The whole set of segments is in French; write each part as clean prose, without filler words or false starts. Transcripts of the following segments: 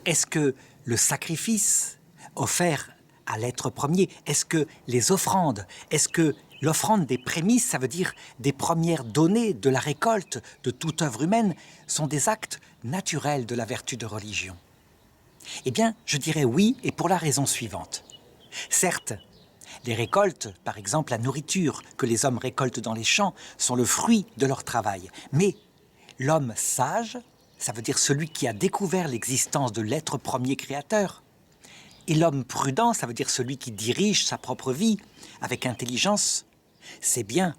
Est-ce que le sacrifice offert à l'être premier, est-ce que les offrandes, est-ce que l'offrande des prémices, ça veut dire des premières données de la récolte de toute œuvre humaine, sont des actes naturels de la vertu de religion? Eh bien, je dirais oui, et pour la raison suivante. Certes, les récoltes, par exemple la nourriture que les hommes récoltent dans les champs, sont le fruit de leur travail. Mais l'homme sage, ça veut dire celui qui a découvert l'existence de l'être premier créateur, et l'homme prudent, ça veut dire celui qui dirige sa propre vie avec intelligence, sait bien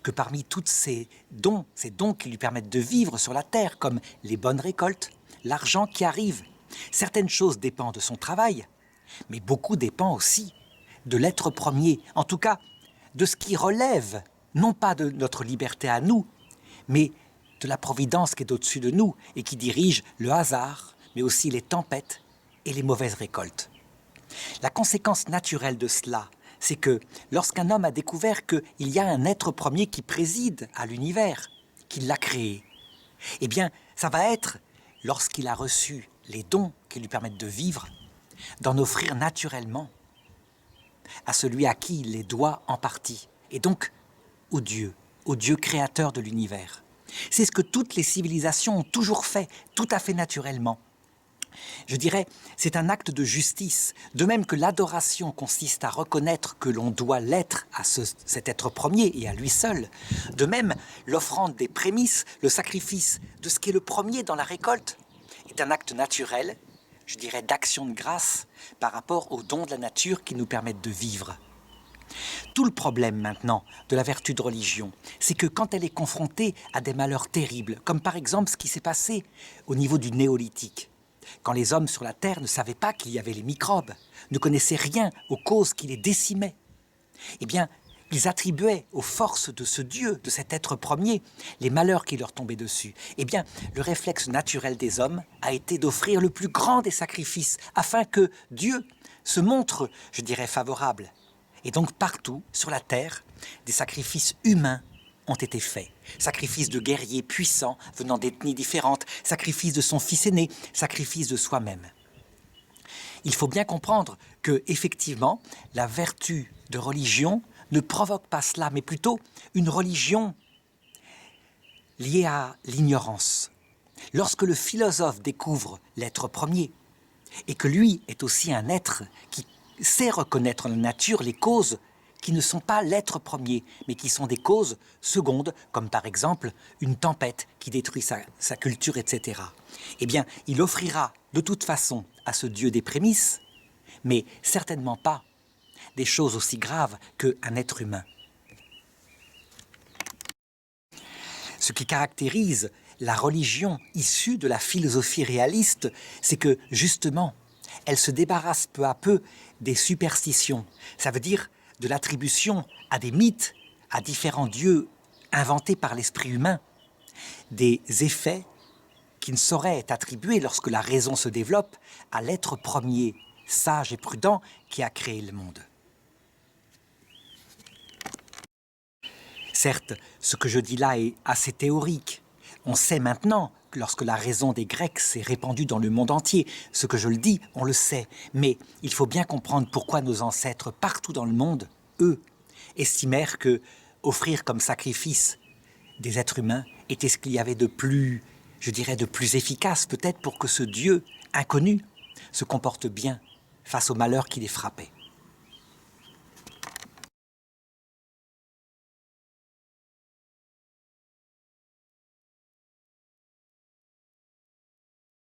que parmi tous ces dons qui lui permettent de vivre sur la terre, comme les bonnes récoltes, l'argent qui arrive, certaines choses dépendent de son travail, mais beaucoup dépend aussi de l'être premier, en tout cas de ce qui relève, non pas de notre liberté à nous, mais de la providence qui est au-dessus de nous et qui dirige le hasard, mais aussi les tempêtes et les mauvaises récoltes. La conséquence naturelle de cela, c'est que lorsqu'un homme a découvert qu'il y a un être premier qui préside à l'univers, qui l'a créé, eh bien, ça va être, lorsqu'il a reçu les dons qui lui permettent de vivre, d'en offrir naturellement à celui à qui il les doit en partie, et donc au Dieu créateur de l'univers. C'est ce que toutes les civilisations ont toujours fait, tout à fait naturellement. Je dirais, c'est un acte de justice, de même que l'adoration consiste à reconnaître que l'on doit l'être à cet être premier et à lui seul. De même, l'offrande des prémices, le sacrifice de ce qui est le premier dans la récolte, est un acte naturel, je dirais d'action de grâce, par rapport aux dons de la nature qui nous permettent de vivre. Tout le problème maintenant de la vertu de religion, c'est que quand elle est confrontée à des malheurs terribles, comme par exemple ce qui s'est passé au niveau du néolithique, quand les hommes sur la Terre ne savaient pas qu'il y avait les microbes, ne connaissaient rien aux causes qui les décimaient, eh bien, ils attribuaient aux forces de ce Dieu, de cet être premier, les malheurs qui leur tombaient dessus. Eh bien, le réflexe naturel des hommes a été d'offrir le plus grand des sacrifices, afin que Dieu se montre, je dirais, favorable. Et donc partout, sur la Terre, des sacrifices humains ont été faits. Sacrifices de guerriers puissants venant d'ethnies différentes, sacrifices de son fils aîné, sacrifices de soi-même. Il faut bien comprendre que, effectivement, la vertu de religion ne provoque pas cela, mais plutôt une religion liée à l'ignorance. Lorsque le philosophe découvre l'être premier, et que lui est aussi un être qui sait reconnaître en la nature les causes qui ne sont pas l'être premier, mais qui sont des causes secondes, comme par exemple une tempête qui détruit sa culture, etc. Eh bien, il offrira de toute façon à ce Dieu des prémices, mais certainement pas des choses aussi graves qu'un être humain. Ce qui caractérise la religion issue de la philosophie réaliste, c'est que, justement, elle se débarrasse peu à peu des superstitions. Ça veut dire de l'attribution à des mythes, à différents dieux inventés par l'esprit humain, des effets qui ne sauraient être attribués lorsque la raison se développe à l'être premier, sage et prudent, qui a créé le monde. Certes, ce que je dis là est assez théorique. On sait maintenant que lorsque la raison des Grecs s'est répandue dans le monde entier, ce que je le dis, on le sait. Mais il faut bien comprendre pourquoi nos ancêtres, partout dans le monde, eux, estimèrent que offrir comme sacrifice des êtres humains était ce qu'il y avait de plus, je dirais, de plus efficace, peut-être pour que ce Dieu inconnu se comporte bien face au malheur qui les frappait.